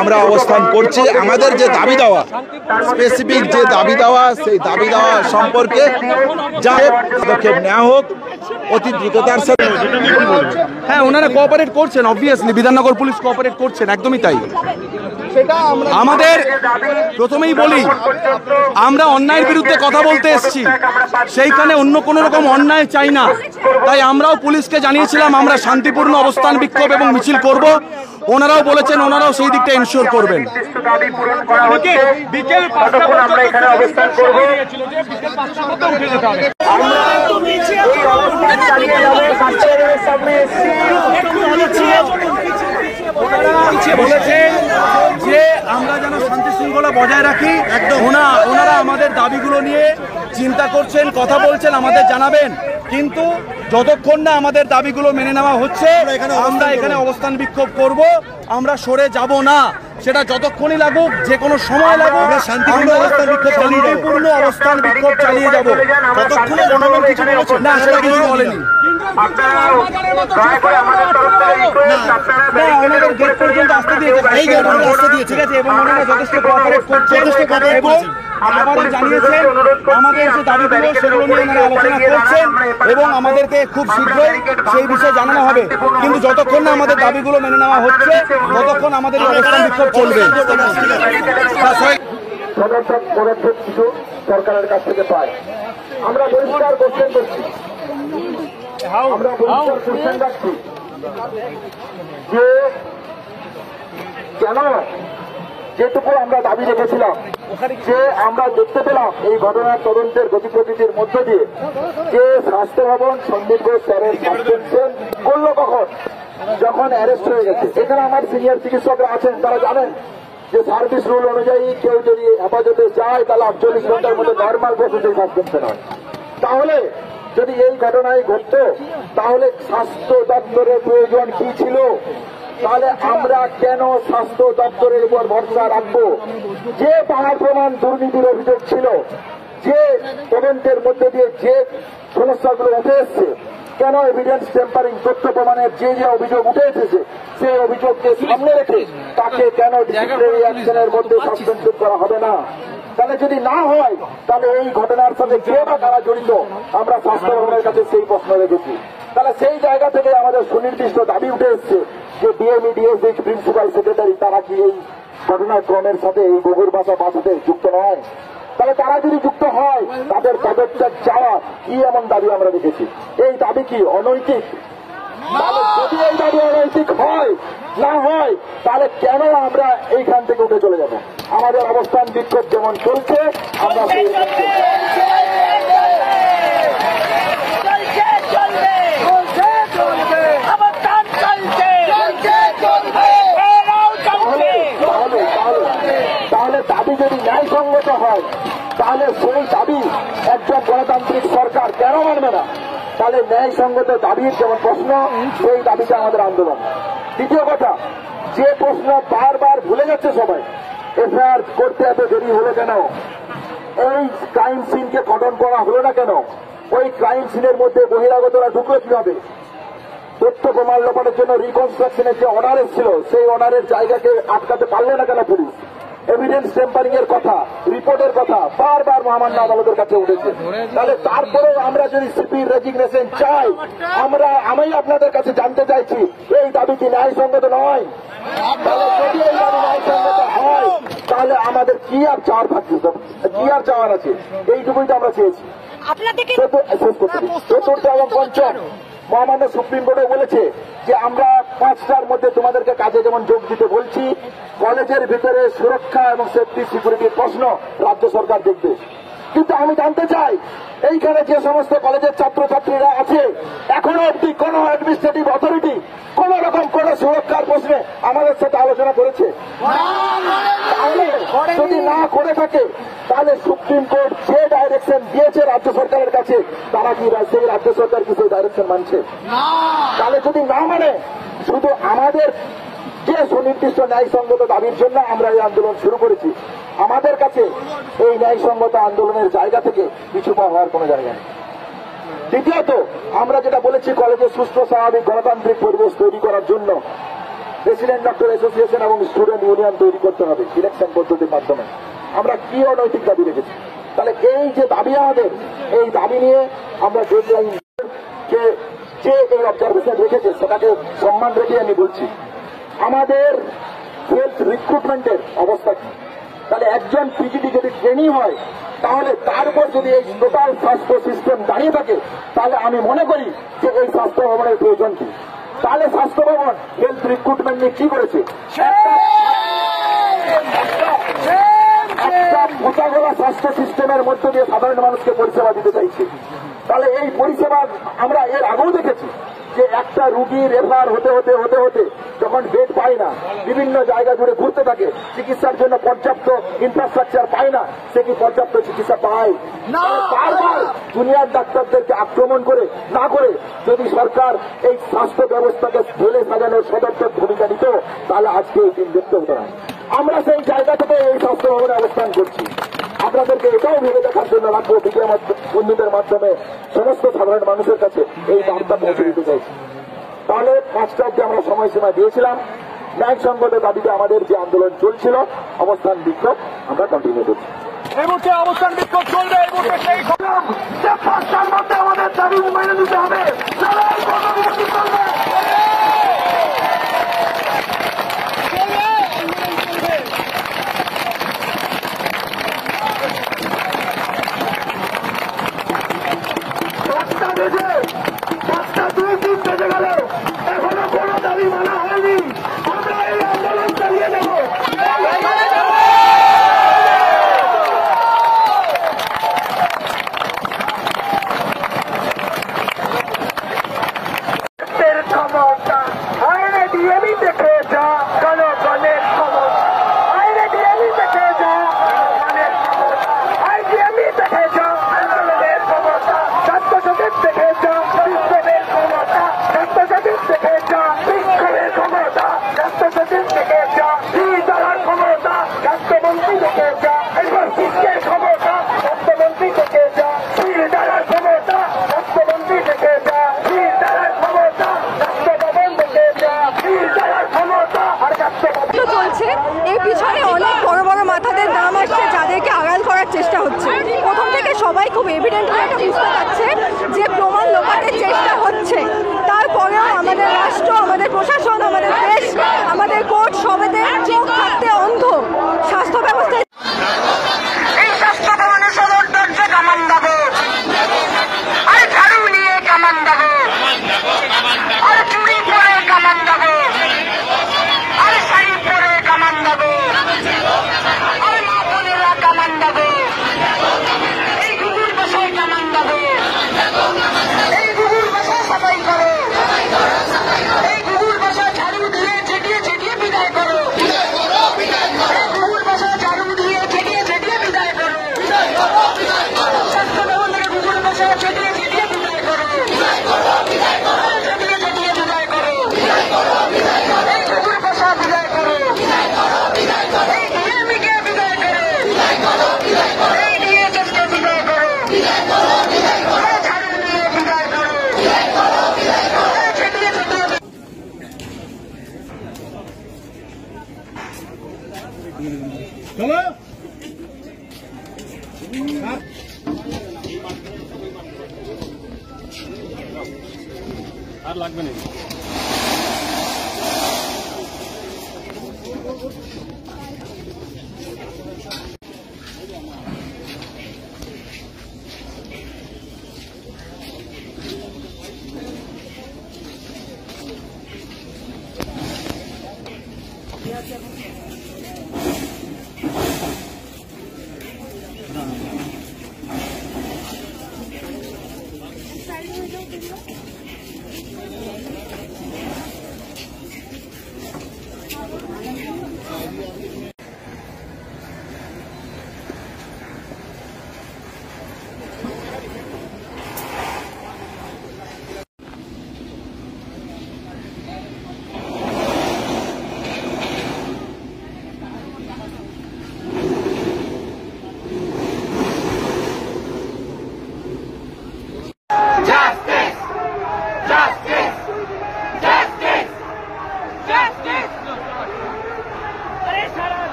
আমরা অবস্থান করছি। আমাদের যে দাবি দেওয়া, স্পেসিফিক যে দাবি দেওয়া, সেই দাবি দেওয়া সম্পর্কে যা পদক্ষেপ নেওয়া হোক অতি দ্রুততার সাথে। হ্যাঁ, ওনারা কোঅপারেট করছেন, অবভিয়াসলি বিধাননগর পুলিশ কোঅপারেট করছেন, একদমই তাই। আমাদের প্রথমেই বলি, আমরা অন্যায়ের বিরুদ্ধে কথা বলতে এসেছি, সেইখানে অন্য কোনো রকম অন্যায় চাই না। তাই আমরাও পুলিশকে জানিয়েছিলাম আমরা শান্তিপূর্ণ অবস্থান বিক্ষোভ এবং মিছিল করব। ওনারাও বলেছেন ওনারাও সেই দিকটা এনশিওর করবেন। বলেছেন যে আমরা যেন শান্তি শৃঙ্খলা বজায় রাখি। একদম ওনারা আমাদের দাবিগুলো নিয়ে চিন্তা করছেন, কথা বলছেন, আমাদের জানাবেন। কিন্তু যতক্ষণ না আমাদের দাবিগুলো মেনে নেওয়া হচ্ছে আমরা এখানে অবস্থান বিক্ষোভ করব, আমরা সরে যাব না। সেটা যতক্ষণই লাগুক, যে কোনো সময় লাগুক, শান্তিপূর্ণ অবস্থান বিক্ষোভ চালিয়ে যাব। ততক্ষণে জনগণ কিছু বলেছে না, সেটা কিছু বলেনি। ওনাদের গেট পর্যন্ত আসতে দিয়েছে, ঠিক আছে, এবং ওনারা যথেষ্ট কোঅপারেট করছে এবং আবারও জানিয়েছেন আমাদের যে দাবিগুলো সেগুলো নিয়ে ওনারা আলোচনা করছেন এবং আমাদেরকে খুব শীঘ্রই সেই বিষয়ে জানানো হবে। কিন্তু যতক্ষণ না আমাদের দাবিগুলো মেনে নেওয়া হচ্ছে ততক্ষণ আমাদের অবস্থান বিক্ষোভ চলবে। কিছু সরকারের কাছ থেকে পায়, আমরা পরিষ্কার কোশ্চেন করছি, আমরা পরিষ্কার কোশ্চেন রাখছি যে কেন যেটুকু আমরা দাবি রেখেছিলাম, যে আমরা দেখতে পেলাম এই ঘটনার তদন্তের গতি প্রকৃতির মধ্য দিয়ে যে স্বাস্থ্য ভবন সন্দীপ ঘোষ স্যারের সাসপেনশন করলো কখন, যখন অ্যারেস্ট হয়ে গেছে। এখানে আমার সিনিয়র চিকিৎসকরা আছেন, তারা জানেন যে সার্ভিস রুল অনুযায়ী কেউ যদি হেফাজতে যায় তাহলে 48 ঘন্টার মধ্যে নর্মাল প্রসেসে সাসপেনশন হয়। তাহলে যদি এই ঘটনায় ঘটত তাহলে স্বাস্থ্য দপ্তরের প্রয়োজন কি ছিল? তাহলে আমরা কেন স্বাস্থ্য দপ্তরের উপর ভরসা রাখবো? যে পাহাড় প্রমাণ দুর্নীতির অভিযোগ ছিল, যে তদন্তের মধ্যে দিয়ে যে সমস্যাগুলো উঠে এসছে, কেন এভিডেন্স টেম্পারিং তথ্য প্রমাণের যে যে অভিযোগ উঠে এসেছে সেই অভিযোগকে সামনে রেখে তাকে কেন ডিসিপ্লিনারি অ্যাকশনের মধ্যে সাসপেন্ড করা হবে না? তাহলে যদি না হয় তাহলে এই ঘটনার সাথে কে বা কারা জড়িত, আমরা স্বাস্থ্য ভবনের কাছে সেই প্রশ্ন রেখেছি। তাহলে সেই জায়গা থেকে আমাদের সুনির্দিষ্ট দাবি উঠে এসছে যে ডিএমই ডিএসএইচ প্রিন্সিপাল সেক্রেটারি তারা কি এই ঘটনাক্রমের সাথে এই গভীর বাসাতে যুক্ত নয়? তাহলে তারা যদি যুক্ত হয় তাদের পদত্যাগ চাওয়া কি এমন দাবি আমরা রেখেছি? এই দাবি কি অনৈতিক? তাহলে যদি এই দাবি অনৈতিক হয় না হয় তাহলে কেন আমরা এইখান থেকে উঠে চলে যাব? আমাদের অবস্থান বিক্ষোভ যেমন চলছে আমরা তাহলে দাবি যদি ন্যায়সঙ্গত হয় তাহলে সেই দাবি একজন গণতান্ত্রিক সরকার কেন মানবে না? তাহলে ন্যায়সঙ্গত দাবির যেমন প্রশ্ন, সেই দাবিটা আমাদের আন্দোলন। দ্বিতীয় কথা, যে প্রশ্ন বারবার ভুলে যাচ্ছে সবাই, এফআইআর করতে এত দেরি হলো কেন? এই ক্রাইম সিনকে কর্ডন করা হলো না কেন? ওই ক্রাইম সিনের মধ্যে বহিরাগতরা ঢুকলো কিভাবে? তথ্য প্রমাণ লোপাটের জন্য রিকনস্ট্রাকশনের যে অর্ডার এসেছিল সেই অর্ডারের জায়গাকে আটকাতে পারলে না কেন পুলিশ? এভিডেন্স টেম্পারিং এর কথা, রিপোর্টের কথা বারবার মহামান্য আদালতের কাছে উঠেছে। তাহলে তারপরেও আমরা যদি সিপির রেজিগনেশন চাই, আমি আপনাদের কাছে জানতে চাইছি এই দাবি কি ন্যায়সঙ্গত নয়? তাহলে যদি এই দাবি ন্যায়সঙ্গত হয় তাহলে আমাদের কি আর চাওয়ার থাকছে, কি আর চাওয়ার আছে? এইটুকুই তো আমরা চেয়েছি। চতুর্থ এবং পঞ্চম, মহামান্য সুপ্রিম কোর্টে বলেছে যে আমরা 5টার মধ্যে তোমাদেরকে কাজে যেমন যোগ দিতে বলছি, কলেজের ভিতরে সুরক্ষা এবং সেফটি সিকিউরিটির প্রশ্ন রাজ্য সরকার দেখবে। কিন্তু আমি জানতে চাই এইখানে যে সমস্ত কলেজের ছাত্রছাত্রীরা আছে এখনো অব্দি কোন অ্যাডমিনিস্ট্রেটিভ অথরিটি কোন রকম কোন সুরক্ষার প্রশ্নে আমাদের সাথে আলোচনা করেছে? তাহলে যদি না করে থাকে তাহলে সুপ্রিম কোর্ট যে ডাইরেকশন দিয়েছে রাজ্য সরকারের কাছে তারা কি সেই রাজ্য সরকার কি সেই ডাইরেকশন মানছে? তাহলে যদি না মানে শুধু আমাদের যে সুনির্দিষ্ট ন্যায়সঙ্গত দাবির জন্য আমরা এই আন্দোলন শুরু করেছি, আমাদের কাছে এই ন্যায়সঙ্গত আন্দোলনের জায়গা থেকে পিছু পা হওয়ার কোন জায়গা নেই। দ্বিতীয়ত, আমরা যেটা বলেছি কলেজে সুষ্ঠু স্বাভাবিক গণতান্ত্রিক পরিবেশ তৈরি করার জন্য প্রেসিডেন্ট ডক্টর অ্যাসোসিয়েশন এবং স্টুডেন্ট ইউনিয়ন তৈরি করতে হবে ইলেকশন পদ্ধতির মাধ্যমে। আমরা কি অনৈতিক দাবি রেখেছি? তাহলে এই যে দাবি আমাদের, এই দাবি নিয়ে আমরা ডেডলাইন যে এই অবজারভেশন রেখেছে সেটাকে সম্মান রেখে আমি বলছি, আমাদের হেলথ রিক্রুটমেন্টের অবস্থা কি? তাহলে একজন পিজিটি যদি ট্রেনিং হয় তাহলে তার উপর যদি এই টোটাল স্বাস্থ্য সিস্টেম দাঁড়িয়ে থাকে, তাহলে আমি মনে করি যে এই স্বাস্থ্য ভবনের প্রয়োজন কি? তাহলে স্বাস্থ্য ভবন হেলথ রিক্রুটমেন্ট নিয়ে কি করেছে? একটা মোটাগোলা স্বাস্থ্য সিস্টেমের মধ্য দিয়ে সাধারণ মানুষকে পরিষেবা দিতে চাইছে। তাহলে এই পরিষেবা আমরা এর আগেও দেখেছি যে একটা রুগী রেফার হতে হতে হতে হতে যখন বেড পায় না, বিভিন্ন জায়গা জুড়ে ঘুরতে থাকে, চিকিৎসার জন্য পর্যাপ্ত ইনফ্রাস্ট্রাকচার পায় না, সে কি পর্যাপ্ত চিকিৎসা পায় না? বারবার দুনিয়ার ডাক্তারদেরকে আক্রমণ করে না করে যদি সরকার এই স্বাস্থ্য ব্যবস্থাকে ঢেলে সাজানোর সদর্থক ভূমিকা নিত, তাহলে আজকে এই দিন দেখতে হতো না। আমরা সেই জায়গা থেকে এই স্বাস্থ্য ভবনে অবস্থান করছি। আপনাদেরকে এটাও ভেবে দেখার জন্য রাখবো, মিডিয়া বন্ধুদের মাধ্যমে সমস্ত সাধারণ মানুষের কাছে এই বার্তা পৌঁছে দিতে চাইছি। তাহলে 5টা অব্দি আমরা সময়সীমা দিয়েছিলাম। ন্যায়সঙ্গত দাবিতে আমাদের যে আন্দোলন চলছিল, অবস্থান বিক্ষোভ আমরা কন্টিনিউ করছি। এই মুহূর্তে অবস্থান বিক্ষোভ চলবে। এই মুহূর্তে সেই 5টার মধ্যে আমাদের দাবি মেনে নিতে হবে। এখনো কোনো দাবি মানা হয়নি। আমরা এই আন্দোলন চালিয়ে যাব। ক্ষমতা আইনে ডিএমই দেখে যা, জনগণের ক্ষমতা আইনে ডিএমই দেখে যা, জনগণের ক্ষমতা আইডিএমই দেখে যা, আন্দোলনের ক্ষমতা ছাত্রছাত্রীর দেখে যা, বিপ্লবের ক্ষমতা ছাত্রছাত্রীর দেখে যা, বিক্ষোভের ক্ষমতা ছাত্রছাত্রীর দেখে যা, দ্বারার ক্ষমতা স্বাস্থ্যমন্ত্রী দেখে যা, এবার শিক্ষের ক্ষমতা স্বাস্থ্যমন্ত্রী দেখে যা, দ্বারার ক্ষমতা স্বাস্থ্যমন্ত্রী দেখে যা, দ্বারার ক্ষমতা চলছে। এর পিছনে অনেক বড় বড় মাথাদের নাম আসছে, যাদেরকে আড়াল করার চেষ্টা হচ্ছে। প্রথম থেকে সবাই খুব এভিডেন্টলি এটা বুঝতে পারছে যে প্রমাণ লোপাটের চেষ্টা হচ্ছে। তারপরেও আমাদের রাষ্ট্র, আমাদের প্রশাসন, আমাদের দেশ, আমাদের কোর্ট সবেদের চোখ থাকতে অন্ধ। স্বাস্থ্য ব্যবস্থায় এই স্বাস্থ্য ভবনের সদর দরজা কামান দেবো, আর ঝাড়ু নিয়ে কামান দেবো, আর চুরি পরে কামান দেবো, আর শাড়ি পরে কামান দেবো, আর মা বোনেরা কামান দেবো, এই গুগুর বাসায় কামান দেবো, এই গুগুর বাসায় সাফাই করো, এই গুগুর বাসায় ঝাড়ু দিয়ে ছেটিয়ে ছেটিয়ে বিদায় করো, এই গুগুর বাসায় ঝাড়ু দিয়ে ছেটিয়ে ছেটিয়ে বিদায় করো, স্বাস্থ্য ভবন থেকে গুগুর বাসায় ছেটিয়ে ছেটিয়ে বিদায় করো, ছেটিয়ে ছেটিয়ে বিদায় করো, এই গুগুর বাসা বিদায় করো, এই ডিএমকে বিদায় করো, এই ডিএসএসকে বিদায় করো, এই ঝাড়ু দিয়ে বিদায় করো, এই ছেটিয়ে ছেটিয়ে আর লাগবে না।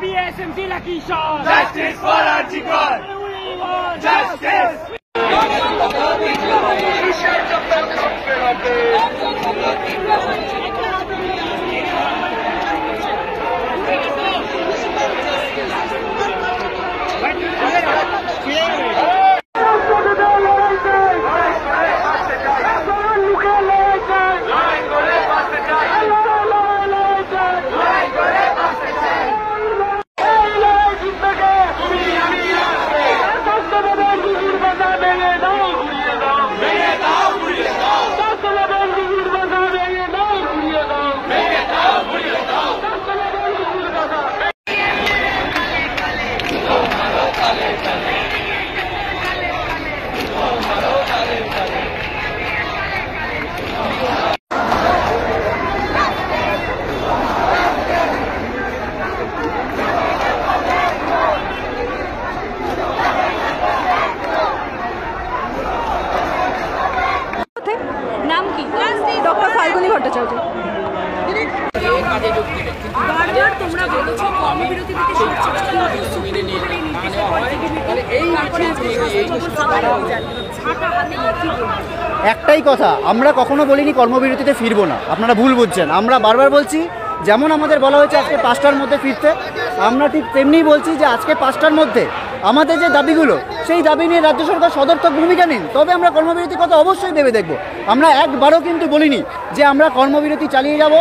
BSMC la Kishore. Justice for Arjikar. We want justice. নাম কি? ডক্টর ফাল্গুনী ভট্টাচার্য। বারবার তোমরা বলেছো কর্মবিরতি থেকে একটাই কথা, আমরা কখনো বলিনি কর্মবিরতিতে ফিরবো না, আপনারা ভুল বুঝছেন। আমরা বারবার বলছি যেমন আমাদের বলা হয়েছে আজকে 5টার মধ্যে ফিরতে, আমরা ঠিক তেমনিই বলছি যে আজকে 5টার মধ্যে আমাদের যে দাবিগুলো সেই দাবি নিয়ে রাজ্য সরকার সদর্থক ভূমিকা নিন, তবে আমরা কর্মবিরতির কথা অবশ্যই ভেবে দেখব। আমরা একবারও কিন্তু বলিনি যে আমরা কর্মবিরতি চালিয়ে যাব।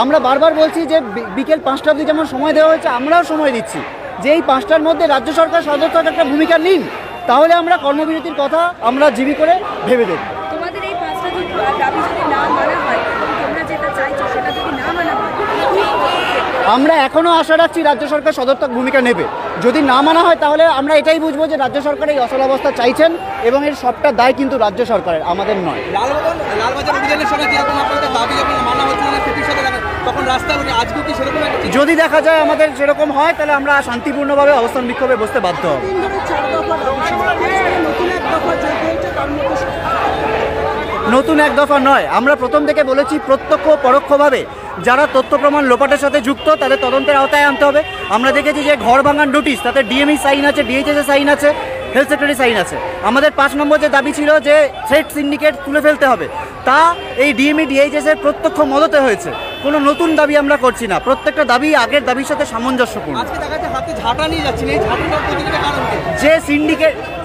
আমরা বারবার বলছি যে বিকেল 5টা অবধি যেমন সময় দেওয়া হয়েছে আমরাও সময় দিচ্ছি যে এই 5টার মধ্যে রাজ্য সরকার সদর্থক একটা ভূমিকা নিন, তাহলে আমরা কর্মবিরতির কথা আমরা জীবী করে ভেবে দেখব। তোমাদের এই 5টা দাবি যদি না মানা হয়, তোমরা যেটা চাইছো সেটা যদি না মানা হয়, আমরা এখনও আশা রাখছি রাজ্য সরকার সদর্থক ভূমিকা নেবে। যদি না মানা হয় তাহলে আমরা এটাই বুঝবো যে রাজ্য সরকার এই অচলাবস্থা চাইছেন এবং এর সবটা দায় কিন্তু রাজ্য সরকারের, আমাদের নয়। লালবাজার অভিযানের সময় যেরকম আপনাদের দাবি যখন মানা হচ্ছে না সেটির সাথে তখন রাস্তা আজকে কি সেরকম যদি দেখা যায় আমাদের সেরকম হয় তাহলে আমরা শান্তিপূর্ণভাবে অবস্থান বিক্ষোভে বসতে বাধ্য হব। নতুন এক দফা নয়, আমরা প্রথম থেকে বলেছি প্রত্যক্ষ পরোক্ষভাবে যারা তথ্য প্রমাণ লোপাটের সাথে যুক্ত তাদের তদন্তের আওতায় আনতে হবে। আমরা দেখেছি যে ঘর ভাঙার নোটিশ, তাতে ডিএমই সাইন আছে, ডিএইচএস সাইন আছে, হেলথ সেক্রেটারি সাইন আছে। আমাদের 5 নম্বর যে দাবি ছিল যে থ্রেট সিন্ডিকেট তুলে ফেলতে হবে, তা এই ডিএমই ডিএইচএস এর প্রত্যক্ষ মদতে হয়েছে। কোনো নতুন দাবি আমরা করছি না, প্রত্যেকটা দাবি আগের দাবির সাথে সামঞ্জস্যপূর্ণ।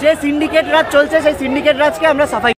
যে সিন্ডিকেট রাজ চলছে সেই সিন্ডিকেট রাজকে আমরা সাফাই